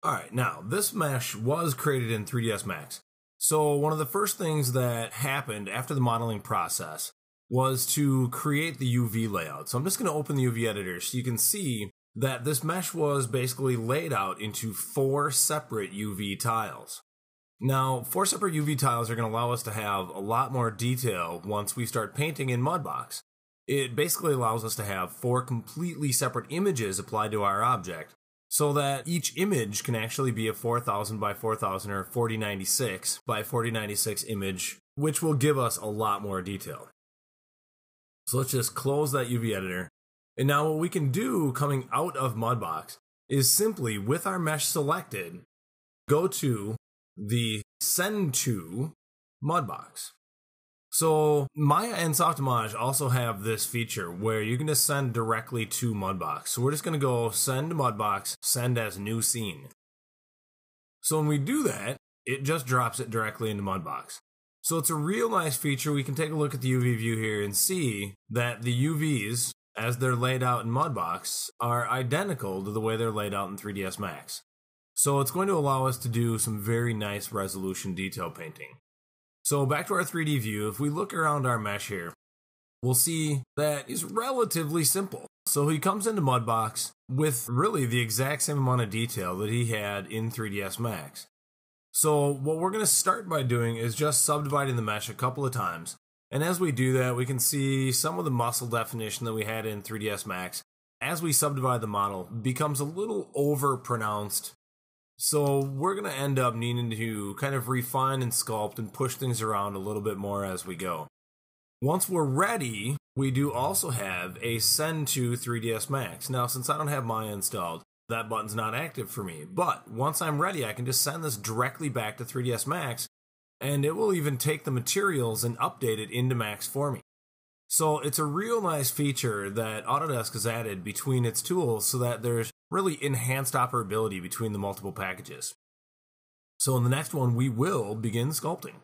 Alright, now, this mesh was created in 3ds Max. So one of the first things that happened after the modeling process was to create the UV layout. So I'm just going to open the UV editor so you can see that this mesh was basically laid out into 4 separate UV tiles. Now, 4 separate UV tiles are going to allow us to have a lot more detail once we start painting in Mudbox. It basically allows us to have 4 completely separate images applied to our object, so that each image can actually be a 4000 by 4000 or 4096 by 4096 image, which will give us a lot more detail. So let's just close that UV editor. And now what we can do coming out of Mudbox is simply, with our mesh selected, go to the Send to Mudbox. So Maya and Softimage also have this feature where you can just send directly to Mudbox. So we're just going to go Send to Mudbox, Send as New Scene. So when we do that, it just drops it directly into Mudbox. So it's a real nice feature. We can take a look at the UV view here and see that the UVs, as they're laid out in Mudbox, are identical to the way they're laid out in 3ds Max. So it's going to allow us to do some very nice resolution detail painting. So back to our 3D view, if we look around our mesh here, we'll see that it's relatively simple. So he comes into Mudbox with really the exact same amount of detail that he had in 3ds Max. So what we're going to start by doing is just subdividing the mesh a couple of times. And as we do that, we can see some of the muscle definition that we had in 3ds Max, as we subdivide the model, becomes a little over pronounced. So we're going to end up needing to kind of refine and sculpt and push things around a little bit more as we go. Once we're ready, we do also have a Send to 3ds Max. Now, since I don't have Maya installed, that button's not active for me. But once I'm ready, I can just send this directly back to 3ds Max, and it will even take the materials and update it into Max for me. So it's a real nice feature that Autodesk has added between its tools so that there's really enhanced operability between the multiple packages. So in the next one, we will begin sculpting.